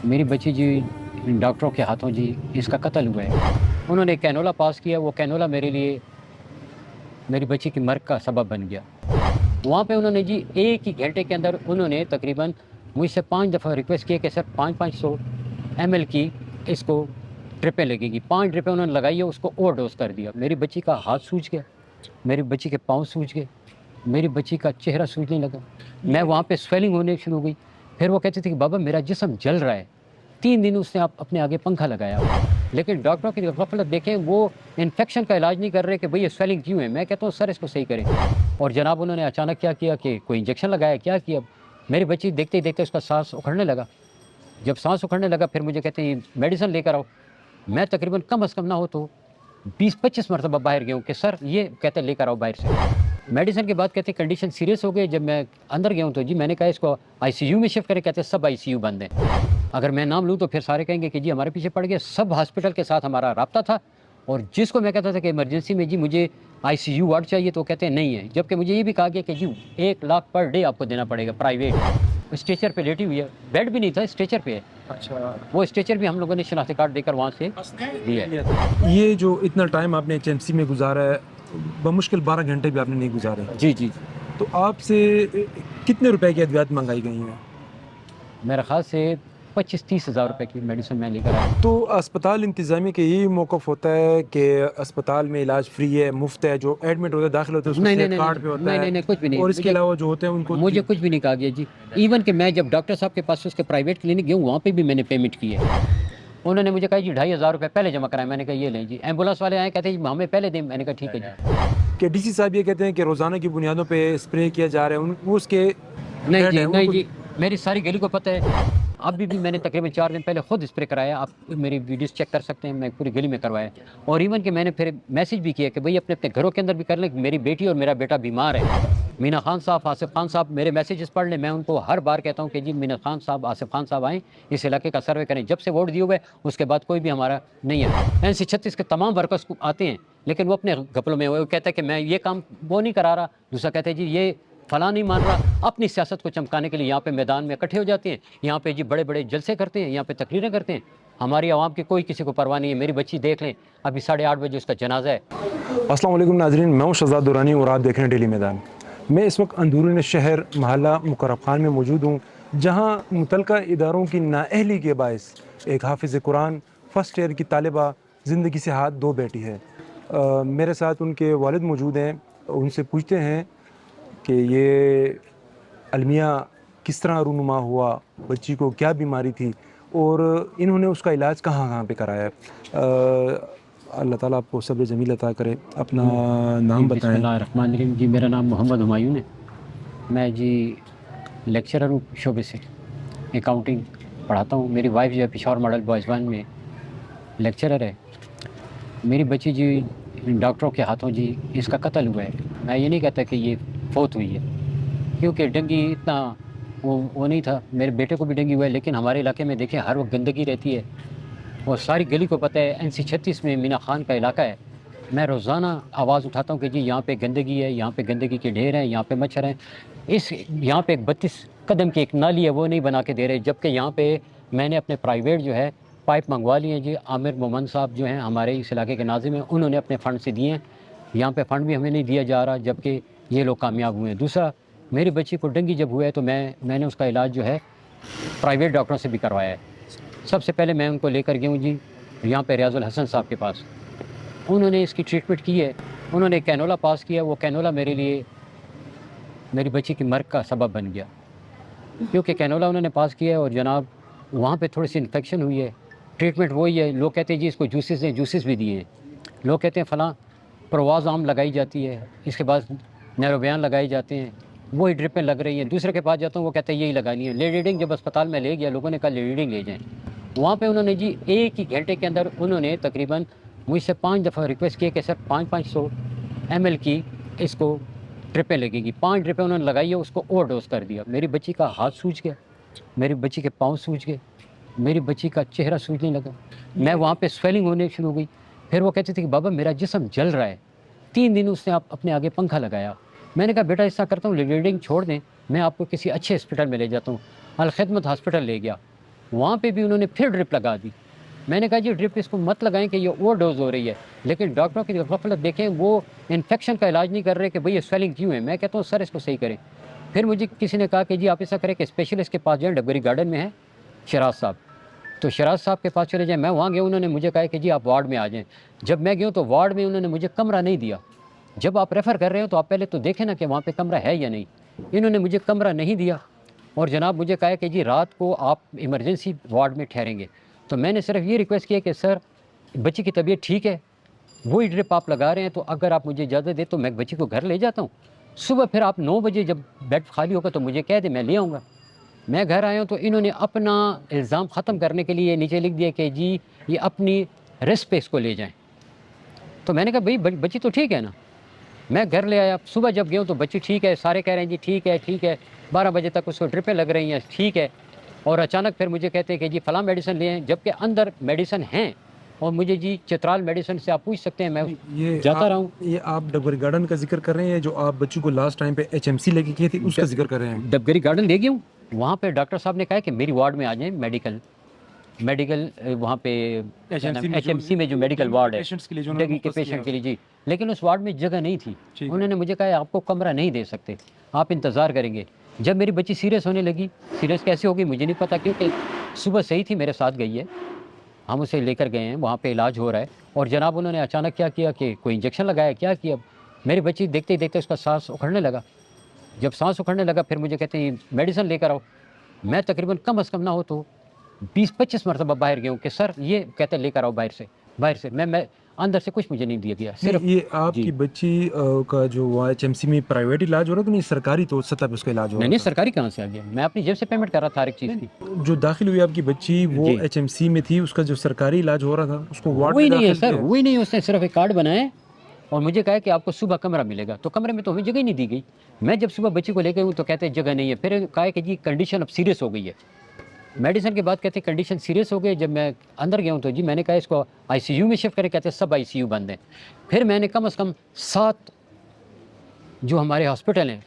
मेरी बच्ची जी डॉक्टरों के हाथों जी इसका कत्ल हुआ है। उन्होंने कैनोला पास किया, वो कैनोला मेरे लिए मेरी बच्ची की मर्ग का सबब बन गया। वहाँ पे उन्होंने जी 1 ही घंटे के अंदर उन्होंने तकरीबन मुझसे 5 दफ़ा रिक्वेस्ट किया कि सर 5-500 ml की इसको ड्रिपें लगेगी। 5 ड्रिपें उन्होंने लगाई है, उसको ओवरडोज़ कर दिया। मेरी बच्ची का हाथ सूज गया, मेरी बच्ची के पाँव सूज गए, मेरी बच्ची का चेहरा सूजने लगा। मैं वहाँ पे स्वेलिंग होने शुरू हो गई। फिर वो कहती थी कि बाबा मेरा जिस्म जल रहा है। 3 दिन उसने अपने आगे पंखा लगाया हुआ। लेकिन डॉक्टरों की गफ़लत देखें, वो इन्फेक्शन का इलाज नहीं कर रहे कि भई ये स्वेलिंग क्यों है? मैं कहता हूँ सर इसको सही करें। और जनाब उन्होंने अचानक क्या किया कि कोई इंजेक्शन लगाया, क्या किया? मेरी बच्ची देखते ही देखते उसका साँस उखड़ने लगा। जब साँस उखड़ने लगा फिर मुझे कहते हैं मेडिसिन लेकर आओ। मैं तकरीबन कम से कम ना हो तो 20-25 मरतबा बाहर गया हूँ कि सर ये कहते हैं लेकर आओ बाहर से। मेडिसिन के बाद कहते हैं कंडीशन सीरियस हो गई। जब मैं अंदर गया हूँ तो जी मैंने कहा इसको आईसीयू में शिफ्ट करें, कहते हैं सब आईसीयू बंद हैं। अगर मैं नाम लूँ तो फिर सारे कहेंगे कि जी हमारे पीछे पड़ गए। सब हॉस्पिटल के साथ हमारा राब्ता था और जिसको मैं कहता था कि इमरजेंसी में जी मुझे आईसीयू वार्ड चाहिए तो कहते हैं नहीं है। जबकि मुझे ये भी कहा गया कि जी 1 लाख पर डे आपको देना पड़ेगा प्राइवेट। स्ट्रेचर पे लेटी हुई है, बेड भी नहीं था, स्ट्रेचर पे है। अच्छा। वो स्ट्रेचर भी हम लोगों ने शनाख्ती कार्ड देकर वहाँ से लिया है। ये जो इतना टाइम आपने एचएमसी में गुजारा है, बमुश्किल 12 घंटे भी आपने नहीं गुजारे। जी, जी। तो आपसे कितने रुपए की अद्वियात मंगाई गई हैं? मेरे ख़्याल से 25-30 हज़ार रुपए की मेडिसिन मैं लेकर आया। तो अस्पताल इंतज़ामिया का यही मौक़िफ़ होता है कि अस्पताल में इलाज फ्री है, मुफ़्त है, जो एडमिट होता है, दाखिल होता है, उसको नहीं, नहीं, सेहत नहीं, कार्ड नहीं, पे होता नहीं, है नहीं, नहीं, कुछ भी नहीं। और इसके अलावा जो होते हैं उनको मुझे कुछ भी नहीं कहा गया जी। इवन कि मैं जब डॉक्टर साहब के पास उसके प्राइवेट क्लिनिक गया हूँ, वहाँ पे भी मैंने पेमेंट की है। उन्होंने मुझे कहा जी 2,500 रुपए पहले जमा कराएँ। मैंने कहा ये लें जी। एम्बुलेंस वाले आए कहते हैं जी हमें पहले दें। मैंने कहा ठीक है जी। कि डीसी साहब ये कहते हैं कि रोज़ाना की बुनियादों पे स्प्रे किया जा रहा है, उन वो उसके नहीं हेड जी, हैं, नहीं उनको जी, मेरी सारी गली को पता है। अभी भी मैंने तकरीबन 4 दिन पहले खुद स्प्रे कराया। आप मेरी वीडियोज़ चेक कर सकते हैं, मैं पूरी गली में करवाया। और इवन कि मैंने फिर मैसेज भी किया कि भई अपने-अपने घरों के अंदर भी कर लें, मेरी बेटी और मेरा बेटा बीमार है। मीना खान साहब, आसिफ खान साहब मेरे मैसेजेस पढ़ लें। मैं उनको हर बार कहता हूँ कि जी मीना खान साहब, आसिफ खान साहब आएँ, इस इलाके का सर्वे करें। जब से वोट दिए हुए, उसके बाद कोई भी हमारा नहीं है। एनसी 36 के तमाम वर्कर्स को आते हैं, लेकिन वो अपने घपलों में वो कहता है कि मैं ये काम वो नहीं करा रहा। दूसरा कहता है जी ये फलाँ नहीं मान रहा। अपनी सियासत को चमकाने के लिए यहाँ पे मैदान में इकट्ठे हो जाते हैं। यहाँ पे जी बड़े-बड़े जलसे करते हैं, यहाँ पे तकरीरें करते हैं। हमारी आवाम की कोई किसी को परवाह नहीं है। मेरी बच्ची देख लें, अभी 8:30 बजे उसका जनाज़ा है। अस्सलाम वालेकुम नाज़रीन, मैं हूं शहज़ाद दुरानी और आप देख रहे हैं डेली मैदान। मैं इस वक्त अंदरून शहर मोहल्ला मुकर्रब खान में मौजूद हूं, जहां मुतलका इदारों की नाअहली के बायस एक हाफिज़ कुरान फर्स्ट ईयर की तालिबा ज़िंदगी से हाथ धो बैठी है। मेरे साथ उनके वालिद मौजूद हैं, उनसे पूछते हैं कि ये अलमिया किस तरह रूनुमा हुआ, बच्ची को क्या बीमारी थी और इन्होंने उसका इलाज कहाँ-कहाँ पे कराया है। अल्लाह ताला आपको सब्र जमील अता करे। अपना जी, नाम बताएँ? बिस्मिल्लाहिर्रहमानिर्रहीम। जी, मेरा नाम मोहम्मद हुमायूं है। मैं जी लेक्चरर हूँ शोबे से, अकाउंटिंग पढ़ाता हूँ। मेरी वाइफ़ जो है पेशावर मॉडल बॉयज़ 1 में लेक्चरर है। मेरी बच्ची जी डॉक्टरों के हाथों जी इसका कत्ल हुआ है। मैं ये नहीं कहता कि ये फ़ौत हुई है, क्योंकि डेंगू इतना वो नहीं था। मेरे बेटे को भी डेंगू हुआ है, लेकिन हमारे इलाके में देखें हर वक़्त गंदगी रहती है और सारी गली को पता है। एनसी 36 में मीना खान का इलाका है। मैं रोज़ाना आवाज़ उठाता हूँ कि जी यहाँ पे गंदगी है, यहाँ पे गंदगी के ढेर हैं, यहाँ पे मच्छर हैं। यहाँ पे एक 32 कदम की एक नाली है, वो नहीं बना के दे रहे। जबकि यहाँ पे मैंने अपने प्राइवेट जो है पाइप मँगवा लिए हैं जी। आमिर मोमन साहब जो हैं हमारे इस इलाके के नाज़िम हैं, उन्होंने अपने फ़ंड से दिए हैं। यहाँ पे फ़ंड भी हमें नहीं दिया जा रहा, जबकि ये लोग कामयाब हुए हैं। दूसरा, मेरी बच्ची को डेंगू जब हुआ है तो मैंने उसका इलाज जो है प्राइवेट डॉक्टरों से भी करवाया है। सबसे पहले मैं उनको लेकर गया हूँ जी यहाँ पे रियाज़ुल हसन साहब के पास। उन्होंने इसकी ट्रीटमेंट की है। उन्होंने कैनोला पास किया, वो कैनोला मेरे लिए मेरी बच्ची की मर्ग का सबब बन गया। क्योंकि कैनोला उन्होंने पास किया है और जनाब वहाँ पे थोड़ी-सी इन्फेक्शन हुई है। ट्रीटमेंट वही है। लोग कहते हैं जी इसको जूसेस दें, जूसेस भी दिए हैं। लोग कहते हैं फलाँ परवाज़ आम लगाई जाती है, इसके बाद नैरोबियान लगाए जाते हैं, वही ड्रिपें लग रही हैं। दूसरे के पास जाता हूँ वो कहते हैं यही लगानी है। लेडी जब अस्पताल में ले गया, लोगों ने कहा लेडी ले जाएँ। वहाँ पे उन्होंने जी 1 ही घंटे के अंदर उन्होंने तकरीबन मुझसे 5 दफ़ा रिक्वेस्ट किया कि सर 5-500 ml की इसको ड्रिपें लगेगी। 5 ड्रिपें उन्होंने लगाई है, उसको ओवरडोज़ कर दिया। मेरी बच्ची का हाथ सूज गया, मेरी बच्ची के पाँव सूज गए, मेरी बच्ची का चेहरा सूजने लगा। मैं वहाँ पे स्वेलिंग होने शुरू हो गई। फिर वो कहती थी कि बाबा मेरा जिस्म जल रहा है। 3 दिन उसने अपने आगे पंखा लगाया। मैंने कहा बेटा ऐसा करता हूँ रीडिंग छोड़ दें, मैं आपको किसी अच्छे हॉस्पिटल में ले जाता हूँ। अल खिदमत हॉस्पिटल ले गया। वहाँ पे भी उन्होंने फिर ड्रिप लगा दी। मैंने कहा जी ड्रिप इसको मत लगाएं कि ये ओवरडोज हो रही है, लेकिन डॉक्टरों की गफलत देखें, वो इन्फेक्शन का इलाज नहीं कर रहे कि भाई ये स्वेलिंग क्यों है। मैं कहता हूँ सर इसको सही करें। फिर मुझे किसी ने कहा कि जी आप ऐसा करें कि स्पेशलिस्ट के पास जाएँ, डबगरी गार्डन में है शराज साहब, तो शराज साहब के पास चले जाएँ। मैं वहाँ गया, उन्होंने मुझे कहा कि जी आप वार्ड में आ जाएँ। जब मैं गया तो वार्ड में उन्होंने मुझे कमरा नहीं दिया। जब आप रेफ़र कर रहे हो तो आप पहले तो देखें ना कि वहाँ पे कमरा है या नहीं। इन्होंने मुझे कमरा नहीं दिया और जनाब मुझे कहा कि जी रात को आप इमरजेंसी वार्ड में ठहरेंगे। तो मैंने सिर्फ ये रिक्वेस्ट किया कि सर बच्ची की तबीयत ठीक है, वही ड्रिप आप लगा रहे हैं, तो अगर आप मुझे इजाज़त दें तो मैं बच्ची को घर ले जाता हूँ। सुबह फिर आप 9 बजे जब बेड खाली होगा तो मुझे कह दें, मैं ले आऊँगा। मैं घर आया हूँ तो इन्होंने अपना इल्ज़ाम ख़त्म करने के लिए नीचे लिख दिया कि जी ये अपनी रिस्क पे इसको ले जाएँ। तो मैंने कहा भई बच्ची तो ठीक है ना। मैं घर ले आया, सुबह जब गया हूँ तो बच्ची ठीक है, सारे कह रहे हैं जी ठीक है, ठीक है। 12 बजे तक उसको ड्रिपें लग रही हैं, ठीक है। और अचानक फिर मुझे कहते हैं कि जी फलाँ मेडिसिन ले आएँ, जबकि अंदर मेडिसिन हैं और मुझे जी चित्राल मेडिसिन से आप पूछ सकते हैं, मैं ये जाता रहा हूँ। ये आप डबगरी गार्डन का जिक्र कर रहे हैं, जो आप बच्ची को लास्ट टाइम पे एचएमसी लेके गए थे उसका जिक्र कर रहे हैं? डबगरी गार्डन ले गया हूँ, वहाँ पे डॉक्टर साहब ने कहा है कि मेरी वार्ड में आ जाएँ, मेडिकल वहाँ पे एचएमसी में जो मेडिकल वार्ड है पेशेंट्स के लिए, जो डगी के पेशेंट के लिए जी, लेकिन उस वार्ड में जगह नहीं थी। ठीक है। उन्होंने मुझे कहा आपको कमरा नहीं दे सकते, आप इंतज़ार करेंगे। जब मेरी बच्ची सीरियस होने लगी, सीरियस कैसे होगी मुझे नहीं पता, क्योंकि सुबह सही थी, मेरे साथ गई है, हम उसे लेकर गए हैं, वहाँ पे इलाज हो रहा है। और जनाब उन्होंने अचानक क्या किया कि कोई इंजेक्शन लगाया, क्या किया, मेरी बच्ची देखते ही देखते उसका सांस उखड़ने लगा। जब सांस उखड़ने लगा फिर मुझे कहते हैं मेडिसिन लेकर आओ। मैं तकरीबन कम अज़ कम ना हो तो 20-25 मरतबा बाहर गया हूँ कि सर ये कहते हैं लेकर आओ बाहर से। मैं अंदर से कुछ मुझे नहीं दिया गया, सिर्फ ये आपकी जी। बच्ची का जो एचएमसी में प्राइवेट इलाज हो रहा था, नहीं सरकारी तो सतह पे उसका इलाज हो नहीं रहा नहीं, था? सरकारी कहाँ से आ गया, मैं अपनी जेब से पेमेंट कर रहा था हर एक चीज़ की। जो दाखिल हुई आपकी बच्ची वो जी। एचएमसी में थी, उसका जो सरकारी इलाज हो रहा था उसको वार्ड हुआ ही में नहीं है दाखिल सर, किया? हुआ ही नहीं है। उसने सिर्फ एक कार्ड बनाया और मुझे कहा कि आपको सुबह कमरा मिलेगा, तो कमरे में तो हमें जगह ही नहीं दी गई। मैं जब सुबह बच्ची को लेकर हूँ तो कहते हैं जगह नहीं है, फिर कहा कि जी कंडीशन अब सीरियस हो गई है। मेडिसिन के बाद कहते हैं कंडीशन सीरियस हो गई। जब मैं अंदर गया हूँ तो जी मैंने कहा इसको आईसीयू में शिफ्ट करें, कहते हैं सब आईसीयू बंद हैं। फिर मैंने कम से कम 7 जो हमारे हॉस्पिटल हैं,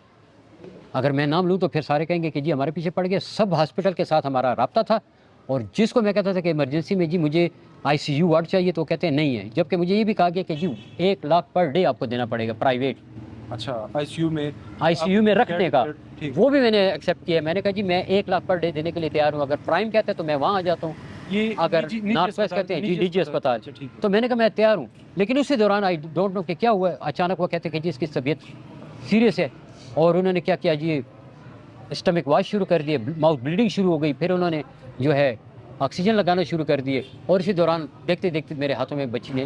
अगर मैं नाम लूँ तो फिर सारे कहेंगे कि जी हमारे पीछे पड़ गए, सब हॉस्पिटल के साथ हमारा राब्ता था। और जिसको मैं कहता था कि इमरजेंसी में जी मुझे आईसीयू वार्ड चाहिए तो कहते हैं नहीं है, जबकि मुझे ये भी कहा गया कि जी 1 लाख पर डे आपको देना पड़ेगा प्राइवेट अच्छा, आईसीयू में आईसीयू में रखने का। ठीक। वो भी मैंने एक्सेप्ट किया। मैंने कहा जी मैं 1 लाख पर डे देने के लिए तैयार हूँ, अगर प्राइम कहते हैं तो मैं वहाँ आ जाता हूँ, ये अगर नॉर्थ वेस्ट कहते हैं जी निजी अस्पताल, अच्छा, ठीक है। तो मैंने कहा मैं तैयार हूँ। लेकिन उसी दौरान आई डोंट नो कि क्या हुआ, अचानक वो कहते हैं कि जी इसकी तबीयत सीरियस है। और उन्होंने क्या किया जी, स्टमक वॉश शुरू कर दिए, माउथ ब्लीडिंग शुरू हो गई, फिर उन्होंने जो है ऑक्सीजन लगाना शुरू कर दिए। और इसी दौरान देखते देखते मेरे हाथों में बच्ची ने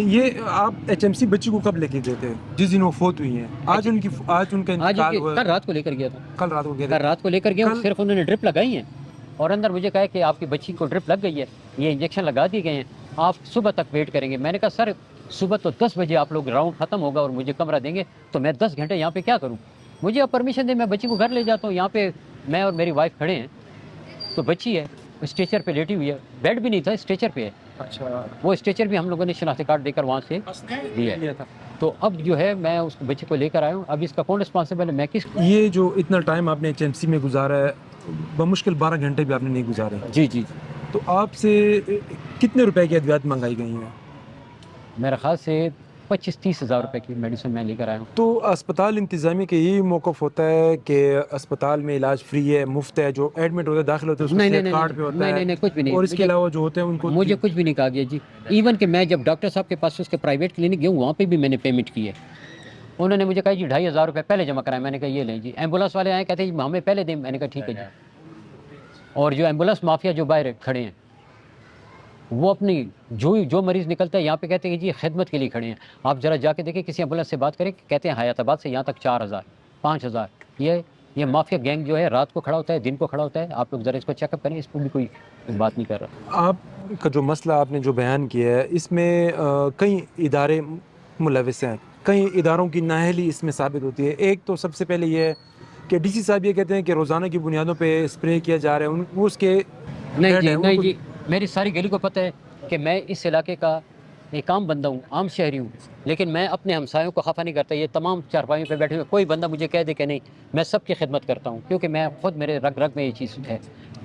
ये आप एचएमसी बच्ची को कब लेके गए थे जिस दिन वो फौत हुई हैं? आज उनका आज इंतकाल हुआ कल रात को लेकर गया था, कल रात को गए कल थे? रात को लेकर गया हूँ। कल- सिर्फ उन्होंने ड्रिप लगाई है और अंदर मुझे कहा कि आपकी बच्ची को ड्रिप लग गई है, ये इंजेक्शन लगा दिए गए हैं, आप सुबह तक वेट करेंगे। मैंने कहा सर सुबह तो 10 बजे आप लोग राउंड ख़त्म होगा और मुझे कमरा देंगे तो मैं 10 घंटे यहाँ पे क्या करूँ, मुझे आप परमिशन दें, मैं बच्ची को घर ले जाता हूँ। यहाँ पे मैं और मेरी वाइफ खड़े हैं, तो बच्ची है स्ट्रेचर पे लेटी हुई है, बेड भी नहीं था, स्ट्रेचर पे है। अच्छा, वो स्ट्रेचर भी हम लोगों ने शनाख्ती कार्ड देकर वहाँ से दिया है। लिया था। तो अब जो है मैं उस बच्चे को लेकर आया हूँ, अब इसका कौन रिस्पॉन्सिबल है, मैं किस। ये जो इतना टाइम आपने एचएमसी में गुजारा है, बमुश्किल 12 घंटे भी आपने नहीं गुजारे, जी जी, तो आपसे कितने रुपए की अद्वियात मंगाई गई हैं? मेरे ख्याल से 25-30 हज़ार रुपये की मेडिसिन मैं लेकर आया हूँ। तो अस्पताल इंतज़ामिया का यही मौक़िफ़ होता है कि अस्पताल में इलाज फ्री है, मुफ्त है, जो एडमिट होता है, दाखिल होता है, उसको नहीं नहीं सेहत नहीं कार्ड पे होता नहीं है, नहीं, कुछ भी नहीं। और इसके मुझे- अलावा जो होते हैं उनको मुझे कुछ भी नहीं कहा गया जी। इवन कि मैं जब डॉक्टर साहब के पास उसके प्राइवेट क्लिनिक गया हूँ, वहाँ पे भी मैंने पेमेंट की है। उन्होंने मुझे कहा जी 2,500 रुपये पहले जमा कराएं। मैंने कहा ये लें जी। एम्बुलेंस वाले आए, कहते हैं जी हमें पहले दें। मैंने कहा ठीक है जी। और जो एम्बुलेंस माफिया जो बाहर खड़े हैं, वो अपनी जो मरीज़ निकलता है यहाँ पे कहते हैं कि जी खिदमत के लिए खड़े हैं। आप ज़रा जाके देखिए, किसी एम्बुलेंस से बात करें, कहते हैं हयाताबाद से यहाँ तक 4,000 5,000। ये माफिया गैंग जो है रात को खड़ा होता है, दिन को खड़ा होता है। आप लोग ज़रा इसको चेकअप करें, इस पर भी कोई बात नहीं कर रहा। आपका जो मसला आपने जो बयान किया है, इसमें कई इदारे मुलविस हैं, कई इदारों की नाअहली इसमें साबित होती है। एक तो सबसे पहले ये है कि डीसी साहब ये कहते हैं कि रोज़ाना की बुनियादों पे स्प्रे किया जा रहा है, वो उसके नहीं हेड जी, हैं, नहीं उनको- जी, मेरी सारी गली को पता है कि मैं इस इलाके का एक आम बंदा हूँ, आम शहरी हूँ, लेकिन मैं अपने हमसायों को खफा नहीं करता। ये तमाम चारपाइयों पे बैठे हुए कोई बंदा मुझे कह दे कि नहीं, मैं सबकी खिदमत करता हूँ, क्योंकि मैं खुद मेरे रग रग में ये चीज़ है।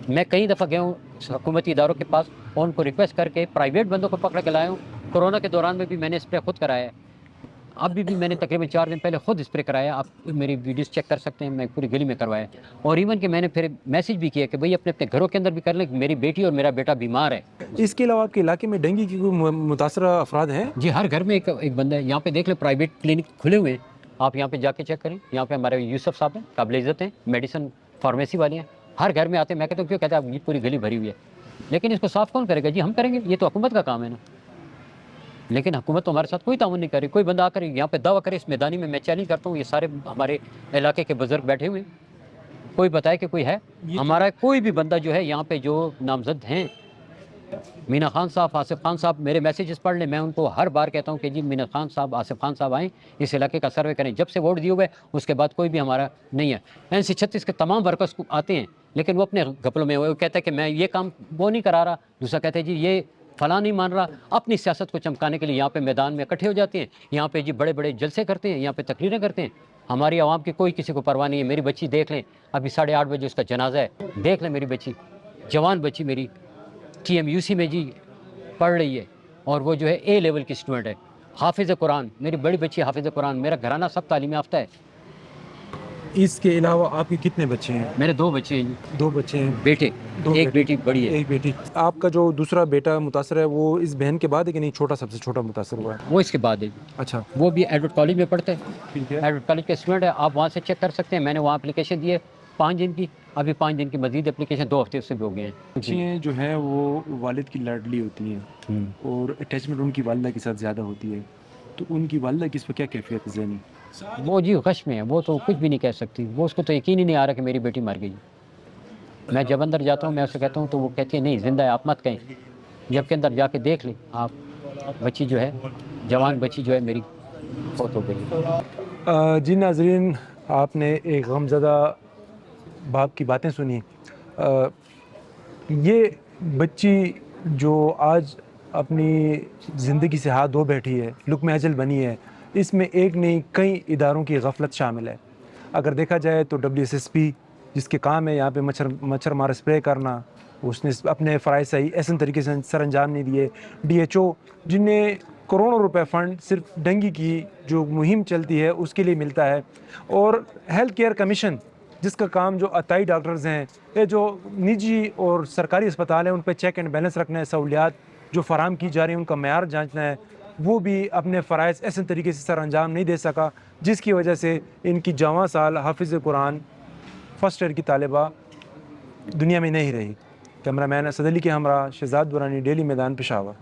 मैं कई दफ़ा गया हूँ हुकूमती इदारों के पास और उनको रिक्वेस्ट करके प्राइवेट बंदों को पकड़ के लाया हूँ। कोरोना के दौरान में भी मैंने स्प्रे खुद कराया है। अभी भी मैंने तकरीबन 4 दिन पहले खुद स्प्रे कराया। आप मेरी वीडियोस चेक कर सकते हैं, मैं पूरी गली में करवाया। और इवन कि मैंने फिर मैसेज भी किया कि भाई अपने अपने घरों के अंदर भी कर लें, मेरी बेटी और मेरा बेटा बीमार है। इसके अलावा आपके इलाके में डेंगू की कोई मुतासरा अफराद हैं? जी, हर घर में एक बंदा है। यहाँ पे देख लें, प्राइवेट क्लिनिक खुले हुए हैं, आप यहाँ पे जाके चेक करें। यहाँ पे हमारे यूसुफ साहब हैं, काबिल इज़्ज़त हैं, मेडिसिन फार्मेसी वाले हैं, हर घर में आते हैं। मैं कहता हूँ क्यों, कहते हैं आप ये पूरी गली भरी हुई है, लेकिन इसको साफ़ कौन करेगा? जी हम करेंगे, ये तो हुकूमत का काम है ना। लेकिन हुकूमत तो हमारे साथ कोई ताउन नहीं कर रही। कोई बंदा आकर यहाँ पे दावा करे इस मैदानी में, मैं चैलेंज करता हूँ, ये सारे हमारे इलाके के बुजुर्ग बैठे हुए हैं, कोई बताए कि कोई है? हमारा कोई भी बंदा जो है यहाँ पे जो नामजद हैं, मीना खान साहब, आसिफ खान साहब, मेरे मैसेजेस पढ़ लें। मैं उनको हर बार कहता हूँ कि जी मीना खान साहब, आसिफ खान साहब आएँ, इस इलाके का सर्वे करें। जब से वोट दिए हुए उसके बाद कोई भी हमारा नहीं है। NC-36 के तमाम वर्कर्स आते हैं, लेकिन वो अपने घपलों में, वो कहता है कि मैं ये काम वो नहीं करा रहा, दूसरा कहता है जी ये फलां नहीं मान रहा। अपनी सियासत को चमकाने के लिए यहाँ पे मैदान में इकट्ठे हो जाते हैं, यहाँ पे जी बड़े बड़े जलसे करते हैं, यहाँ पे तकरीरें करते हैं। हमारी आवाम की कोई किसी को परवाह नहीं है। मेरी बच्ची देख लें, अभी 8:30 बजे उसका जनाजा है, देख लें मेरी बच्ची, जवान बच्ची मेरी TMUC में जी पढ़ रही है, और वो जो है A लेवल की स्टूडेंट है, हाफिज़ कुरान, मेरी बड़ी बच्ची हाफिज़ कुरान। मेरा घराना सब तालीम याफ्ता है। इसके अलावा आपके कितने बच्चे हैं? मेरे 2 बच्चे हैं जी, 2 बच्चे हैं। बेटे, दो एक बेटी बड़ी है, एक बेटी। आपका जो दूसरा बेटा मुतासर है वो इस बहन के बाद है कि नहीं, छोटा सबसे छोटा मुतासर हुआ है? वो इसके बाद है जी। अच्छा, वो भी एडवर्ड कॉलेज में पढ़ते हैं, ठीक है। एडवर्ड कॉलेज के स्टूडेंट है। आप वहाँ से चेक कर सकते हैं। मैंने वहाँ एप्लीकेशन दी है 5 दिन की, अभी 5 दिन की मज़ीद एप्लीकेशन 2 हफ्ते उससे भी हो गए हैं। बच्चियाँ जो हैं वो वालिद की लाडली होती हैं और अटैचमेंट उनकी वालिदा के साथ ज़्यादा होती है, तो उनकी वालिदा की इस पर क्या कैफियत है ज़हनी? वो जी गश में है, वो तो कुछ भी नहीं कह सकती। वो उसको तो यकीन ही नहीं आ रहा कि मेरी बेटी मर गई। मैं जब अंदर जाता हूँ, मैं उससे कहता हूँ, तो वो कहती है नहीं ज़िंदा है, आप मत कहें। जबकि अंदर जाके देख लें आप, बच्ची जो है, जवान बच्ची जो है मेरी, फौत हो गई। जी नाज़रीन, आपने एक गमज़दा बाप की बातें सुनी। ये बच्ची जो आज अपनी ज़िंदगी से हाथ धो बैठी है, लुक़्मे अजल बनी है, इसमें एक नहीं कई इदारों की गफलत शामिल है। अगर देखा जाए तो WSSP जिसके काम है यहाँ पे मच्छर मार स्प्रे करना, उसने अपने फ़राइज़ सही ऐसे तरीके से सर अंजाम नहीं दिए। DHO जिन्हें करोड़ों रुपए फ़ंड सिर्फ डेंगू की जो मुहिम चलती है उसके लिए मिलता है, और हेल्थ केयर कमीशन जिसका काम जो अताई डॉक्टर्स हैं, ये जो निजी और सरकारी अस्पताल हैं उन पर चेक एंड बैलेंस रखना है, सहूलियात जो फ़राहम की जा रही हैं उनका मेयार जांचना है, वो भी अपने फ़राइज़ ऐसे तरीके से सर अंजाम नहीं दे सका, जिसकी वजह से इनकी जवां साल हाफिज़ कुरान फ़र्स्ट ईयर की तालिबा दुनिया में नहीं रही। कैमरामैन असद अली के हमरा शहजाद दुरानी, डेली मैदान, पेशावर।